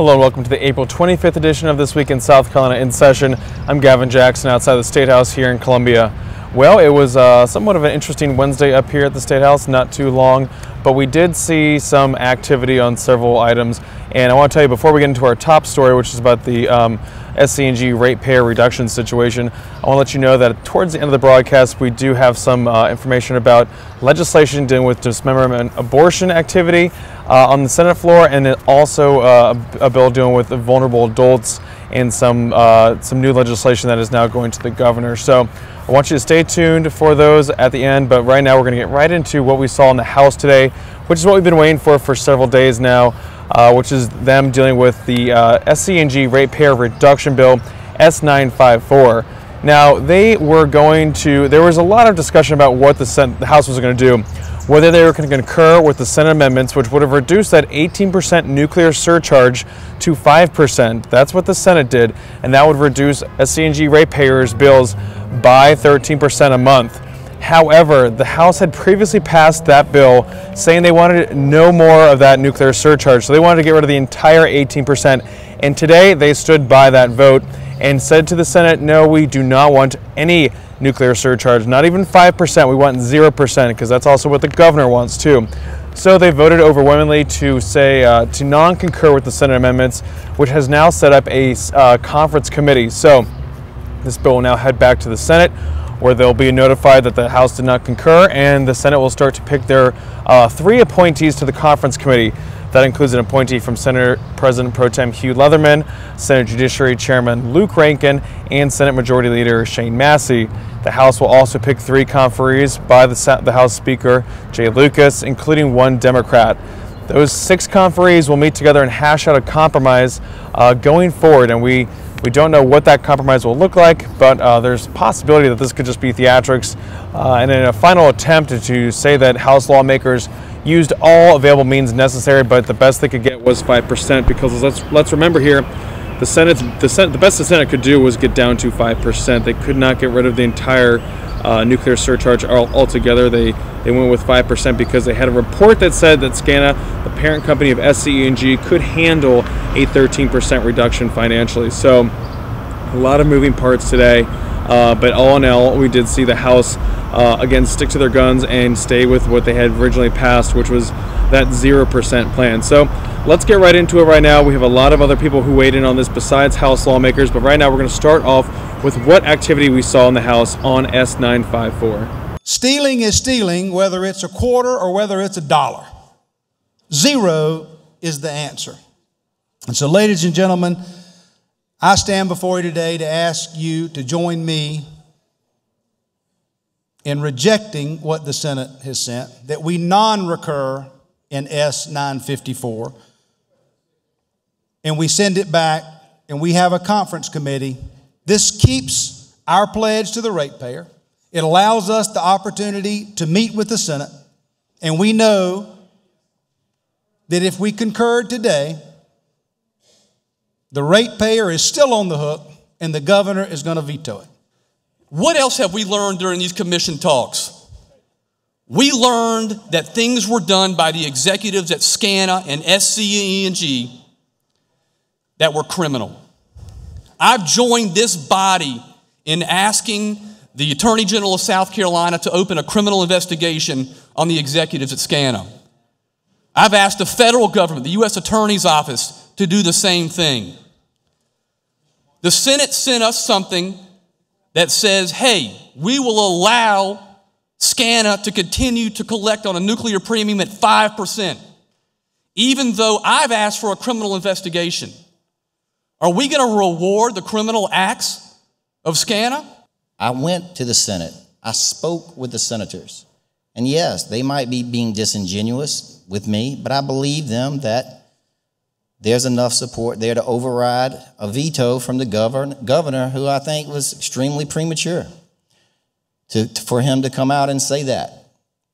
Hello and welcome to the April 25th edition of This Week in South Carolina in Session. I'm Gavin Jackson outside the State House here in Columbia. Well, it was somewhat of an interesting Wednesday up here at the State House, not too long, but we did see some activity on several items. And I want to tell you before we get into our top story, which is about the SCE&G ratepayer reduction situation, I want to let you know that towards the end of the broadcast we do have some information about legislation dealing with dismemberment abortion activity on the Senate floor, and also a bill dealing with vulnerable adults and some new legislation that is now going to the governor. So I want you to stay tuned for those at the end, but right now we're going to get right into what we saw in the House today, which is what we've been waiting for several days now, which is them dealing with the SCE&G ratepayer reduction bill S954. Now, there was a lot of discussion about what the House was going to do, whether they were going to concur with the Senate amendments, which would have reduced that 18% nuclear surcharge to 5%. That's what the Senate did, and that would reduce SCE&G ratepayers' bills by 13% a month. However, the House had previously passed that bill saying they wanted no more of that nuclear surcharge, so they wanted to get rid of the entire 18%. And today they stood by that vote and said to the Senate, no, we do not want any nuclear surcharge, not even 5%, we want 0%, because that's also what the governor wants too. So they voted overwhelmingly to say to non-concur with the Senate amendments, which has now set up a conference committee. So this bill will now head back to the Senate, where they'll be notified that the House did not concur, and the Senate will start to pick their 3 appointees to the conference committee. That includes an appointee from Senate President Pro Tem Hugh Leatherman, Senate Judiciary Chairman Luke Rankin, and Senate Majority Leader Shane Massey. The House will also pick 3 conferees by the House Speaker Jay Lucas, including 1 Democrat. Those 6 conferees will meet together and hash out a compromise going forward, and we don't know what that compromise will look like, but there's a possibility that this could just be theatrics. And in a final attempt to say that House lawmakers used all available means necessary, but the best they could get was 5%, because let's remember here, the best the Senate could do was get down to 5%. They could not get rid of the entire nuclear surcharge altogether. They went with 5% because they had a report that said that SCANA, the parent company of SCE&G, could handle a 13% reduction financially. So a lot of moving parts today, but all in all, we did see the House again stick to their guns and stay with what they had originally passed, which was that 0% plan. So let's get right into it right now. We have a lot of other people who weighed in on this besides House lawmakers, but right now we're going to start off with what activity we saw in the House on S954. Stealing is stealing, whether it's a quarter or whether it's $1. 0 is the answer. And so, ladies and gentlemen, I stand before you today to ask you to join me in rejecting what the Senate has sent, that we non-recur in S954, and we send it back, and we have a conference committee. This keeps our pledge to the ratepayer. It allows us the opportunity to meet with the Senate, and we know that if we concurred today, the ratepayer is still on the hook, and the governor is going to veto it. What else have we learned during these commission talks? We learned that things were done by the executives at SCANA and SCE&G that were criminal. I've joined this body in asking the Attorney General of South Carolina to open a criminal investigation on the executives at SCANA. I've asked the federal government, the U.S. Attorney's Office, to do the same thing. The Senate sent us something that says, hey, we will allow SCANA to continue to collect on a nuclear premium at 5%, even though I've asked for a criminal investigation. Are we going to reward the criminal acts of SCANA? I went to the Senate. I spoke with the senators. And yes, they might be being disingenuous with me, but I believe them that there's enough support there to override a veto from the governor, who I think was extremely premature for him to come out and say that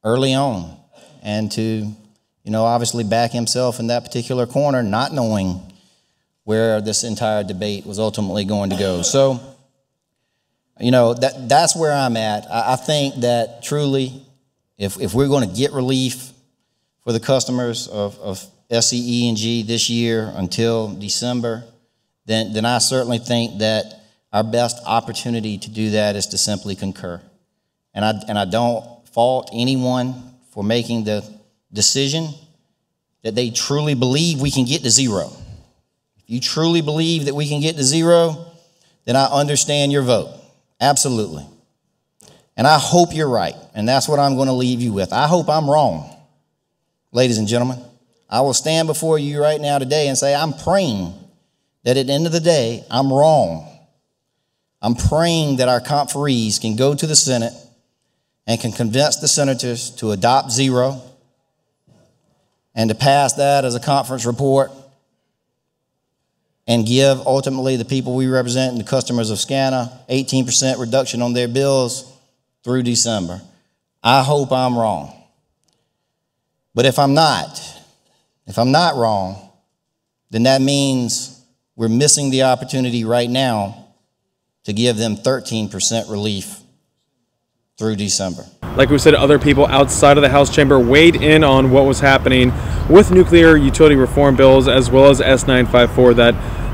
early on, and to, obviously back himself in that particular corner, not knowing where this entire debate was ultimately going to go. So, that's where I'm at. I think that truly, if we're going to get relief for the customers of SCE&G this year until December, then I certainly think that our best opportunity to do that is to simply concur. And I don't fault anyone for making the decision that they truly believe we can get to zero. If you truly believe that we can get to zero, then I understand your vote. Absolutely. And I hope you're right. And that's what I'm going to leave you with. I hope I'm wrong. Ladies and gentlemen, I will stand before you right now today and say I'm praying that at the end of the day, I'm wrong. I'm praying that our conferees can go to the Senate and can convince the senators to adopt zero and to pass that as a conference report and give ultimately the people we represent and the customers of SCANA 18% reduction on their bills through December. I hope I'm wrong. But if I'm not wrong, then that means we're missing the opportunity right now to give them 13% relief through December. Like we said, other people outside of the House chamber weighed in on what was happening with nuclear utility reform bills, as well as S954,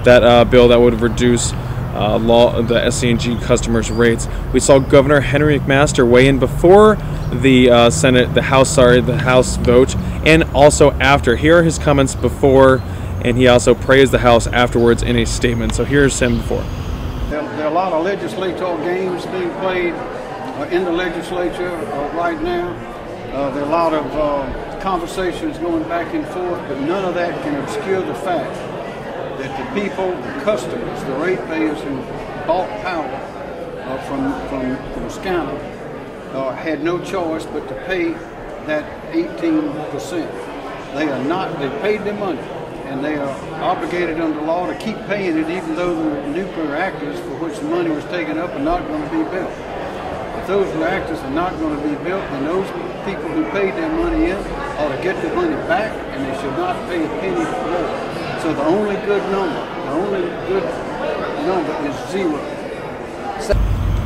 that bill that would reduce the SCE&G customers' rates. We saw Governor Henry McMaster weigh in before the House vote, and also after. Here are his comments before, and he also praised the House afterwards in a statement. So here's him before. There are a lot of legislative games being played in the legislature right now. There are a lot of conversations going back and forth, but none of that can obscure the fact that the people, the customers, the ratepayers who bought power from SCANA had no choice but to pay that 18%. They paid their money, and they are obligated under law to keep paying it, even though the nuclear reactors for which the money was taken up are not going to be built. If those reactors are not going to be built, then those people who paid their money in ought to get their money back, and they should not pay a penny more. So the only good number is zero.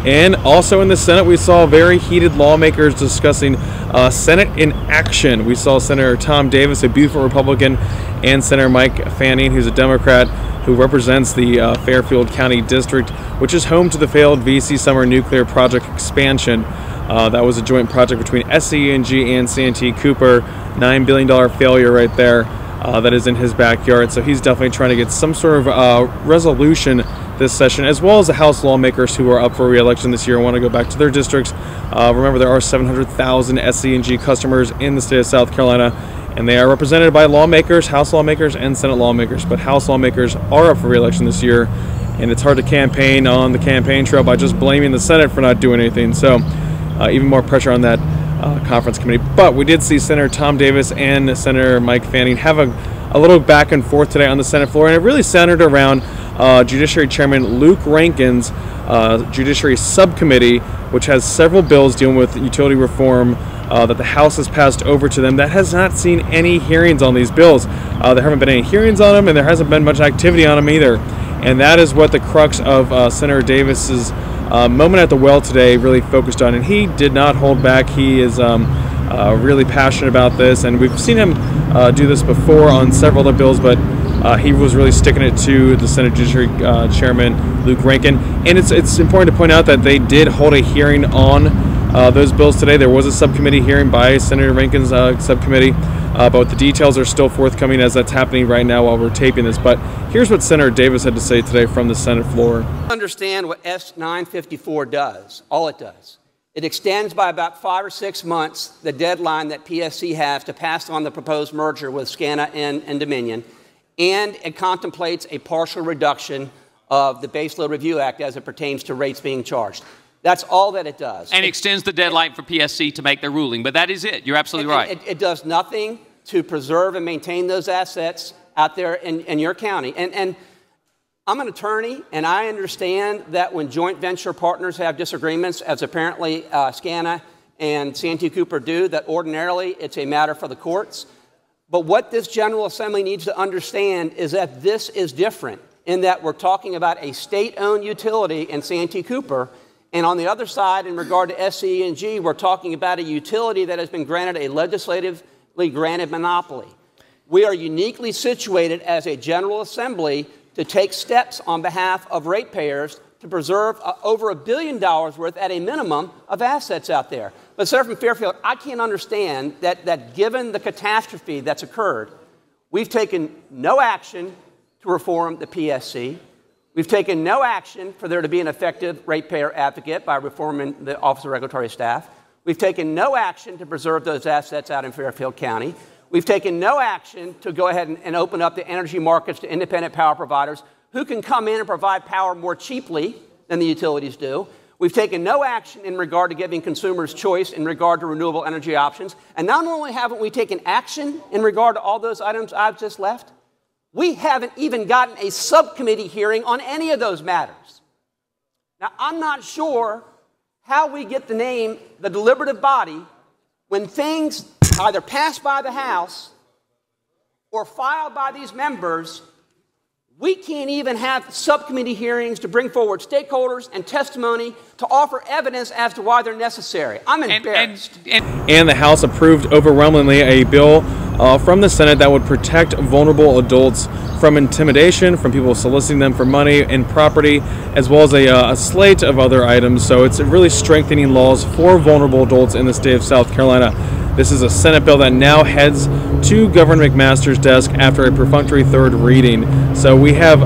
And also in the Senate, we saw very heated lawmakers discussing Senate in action. We saw Senator Tom Davis, a beautiful Republican, and Senator Mike Fanning, who's a Democrat, who represents the Fairfield County District, which is home to the failed VC Summer nuclear project expansion. That was a joint project between SCE&G and Santee Cooper. $9 billion failure right there. That is in his backyard. So he's definitely trying to get some sort of resolution this session, as well as the House lawmakers who are up for re-election this year and want to go back to their districts. Remember, there are 700,000 SCE&G customers in the state of South Carolina, and they are represented by lawmakers, House lawmakers, and Senate lawmakers. But House lawmakers are up for re-election this year, and it's hard to campaign on the campaign trail by just blaming the Senate for not doing anything. So even more pressure on that conference committee. But we did see Senator Tom Davis and Senator Mike Fanning have a little back and forth today on the Senate floor, and it really centered around Judiciary Chairman Luke Rankin's Judiciary Subcommittee, which has several bills dealing with utility reform that the House has passed over to them that has not seen any hearings on these bills. There haven't been any hearings on them, and there hasn't been much activity on them either. And that is what the crux of Senator Davis's moment at the well today really focused on, and he did not hold back. He is really passionate about this, and we've seen him do this before on several other bills, but he was really sticking it to the Senate Judiciary Chairman Luke Rankin. And it's important to point out that they did hold a hearing on those bills today. There was a subcommittee hearing by Senator Rankin's subcommittee, but the details are still forthcoming as that's happening right now while we're taping this. But here's what Senator Davis had to say today from the Senate floor. Understand what S954 does, all it does. It extends by about 5 or 6 months the deadline that PSC has to pass on the proposed merger with SCANA and Dominion, and it contemplates a partial reduction of the Base Load Review Act as it pertains to rates being charged. That's all that it does. And extends the deadline for PSC to make their ruling, but that is it. You're absolutely right. It does nothing to preserve and maintain those assets out there in your county. And I'm an attorney, and I understand that when joint venture partners have disagreements, as apparently SCANA and Santee Cooper do, that ordinarily it's a matter for the courts. But what this General Assembly needs to understand is that this is different, in that we're talking about a state-owned utility in Santee Cooper, and on the other side, in regard to SCE&G, we're talking about a utility that has been granted a legislatively granted monopoly. We are uniquely situated as a General Assembly to take steps on behalf of ratepayers to preserve over $1 billion worth at a minimum of assets out there. But Senator from Fairfield, I can't understand that given the catastrophe that's occurred, we've taken no action to reform the PSC. We've taken no action for there to be an effective ratepayer advocate by reforming the Office of Regulatory Staff. We've taken no action to preserve those assets out in Fairfield County. We've taken no action to go ahead and open up the energy markets to independent power providers who can come in and provide power more cheaply than the utilities do. We've taken no action in regard to giving consumers choice in regard to renewable energy options. And not only haven't we taken action in regard to all those items I've just left, we haven't even gotten a subcommittee hearing on any of those matters. Now, I'm not sure how we get the name the deliberative body when things either passed by the House or filed by these members. We can't even have subcommittee hearings to bring forward stakeholders and testimony to offer evidence as to why they're necessary. I'm embarrassed. And the House approved overwhelmingly a bill from the Senate that would protect vulnerable adults from intimidation, from people soliciting them for money and property, as well as a slate of other items. So it's really strengthening laws for vulnerable adults in the state of South Carolina. This is a Senate bill that now heads to Governor McMaster's desk after a perfunctory third reading. So we have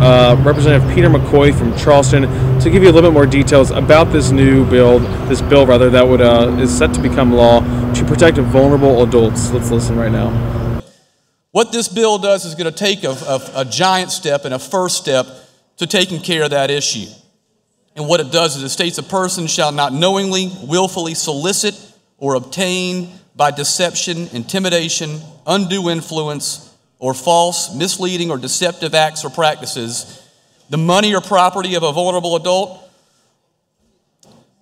Representative Peter McCoy from Charleston to give you a little bit more details about this new bill, that would is set to become law to protect vulnerable adults. Let's listen right now. What this bill does is going to take a giant step and a first step to taking care of that issue. And what it does is it states a person shall not knowingly, willfully solicit or obtain by deception, intimidation, undue influence, or false, misleading, or deceptive acts or practices the money or property of a vulnerable adult.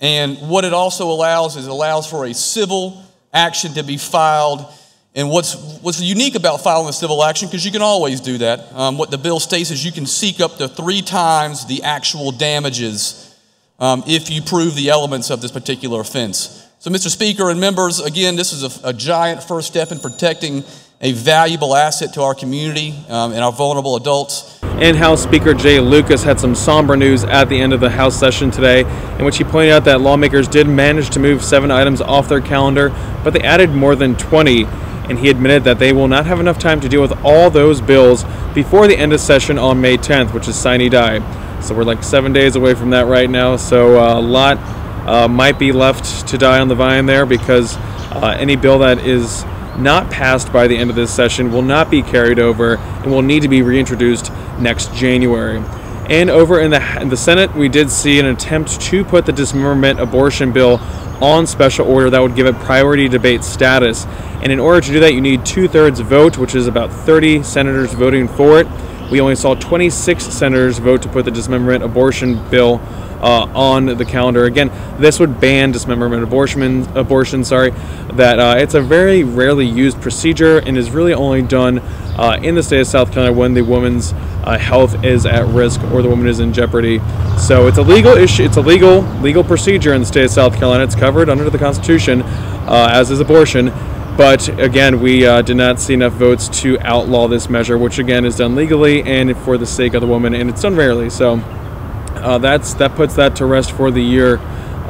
And what it also allows is it allows for a civil action to be filed. And what's unique about filing a civil action, because you can always do that, what the bill states is you can seek up to 3 times the actual damages if you prove the elements of this particular offense. So, Mr. Speaker and members, again, this is a giant first step in protecting a valuable asset to our community and our vulnerable adults. And House Speaker Jay Lucas had some somber news at the end of the House session today, in which he pointed out that lawmakers did manage to move 7 items off their calendar, but they added more than 20. And he admitted that they will not have enough time to deal with all those bills before the end of session on May 10th, which is sine die. So we're like 7 days away from that right now, so a lot might be left to die on the vine there, because any bill that is not passed by the end of this session will not be carried over and will need to be reintroduced next January. And over in the Senate, we did see an attempt to put the dismemberment abortion bill on special order that would give it priority debate status. And in order to do that, you need 2/3 vote, which is about 30 senators voting for it. We only saw 26 senators vote to put the dismemberment abortion bill on the calendar. Again, this would ban dismemberment abortion. That it's a very rarely used procedure and is really only done in the state of South Carolina when the woman's health is at risk or the woman is in jeopardy. So it's a legal issue. It's a legal procedure in the state of South Carolina. It's covered under the Constitution, as is abortion. But again, we did not see enough votes to outlaw this measure, which again is done legally and for the sake of the woman, and it's done rarely. So that puts that to rest for the year,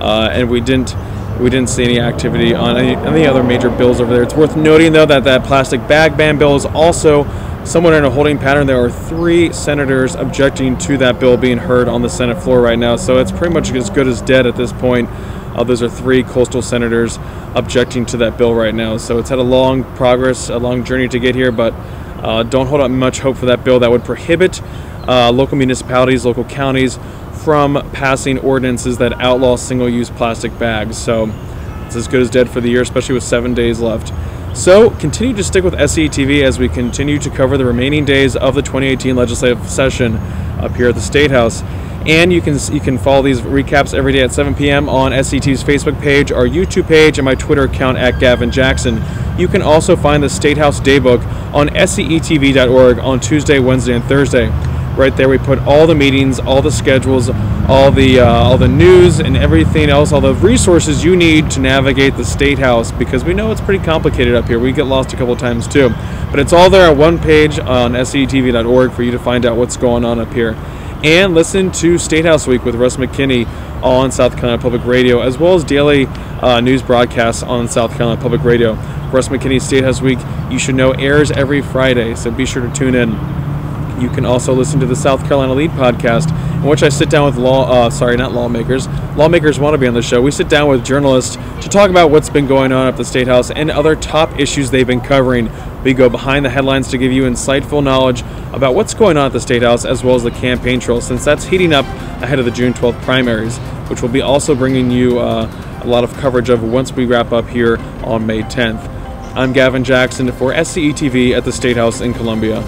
and we didn't see any activity on any other major bills over there. It's worth noting, though, that plastic bag ban bill is also somewhat in a holding pattern. There are 3 senators objecting to that bill being heard on the Senate floor right now, so it's pretty much as good as dead at this point. Those are 3 coastal senators objecting to that bill right now. So it's had a long journey to get here, but don't hold up much hope for that bill that would prohibit local municipalities, local counties from passing ordinances that outlaw single-use plastic bags. So it's as good as dead for the year, especially with 7 days left. So continue to stick with SCE TV as we continue to cover the remaining days of the 2018 legislative session up here at the State House. And you can follow these recaps every day at 7 p.m. on SCETV's Facebook page, our YouTube page, and my Twitter account at Gavin Jackson. You can also find the State House Daybook on SCETV.org on Tuesday, Wednesday, and Thursday. Right there, we put all the meetings, all the schedules, all the news and everything else, all the resources you need to navigate the State House, because we know it's pretty complicated up here. We get lost a couple of times too. But it's all there on one page on scetv.org for you to find out what's going on up here. And listen to State House Week with Russ McKinney on South Carolina Public Radio, as well as daily news broadcasts on South Carolina Public Radio. Russ McKinney's State House Week, you should know, airs every Friday, so be sure to tune in. You can also listen to the South Carolina Lead podcast, in which I sit down with lawmakers. Lawmakers want to be on the show. We sit down with journalists to talk about what's been going on at the State House and other top issues they've been covering. We go behind the headlines to give you insightful knowledge about what's going on at the State House, as well as the campaign trail, since that's heating up ahead of the June 12th primaries, which will be also bringing you a lot of coverage of once we wrap up here on May 10th. I'm Gavin Jackson for SCE TV at the State House in Columbia.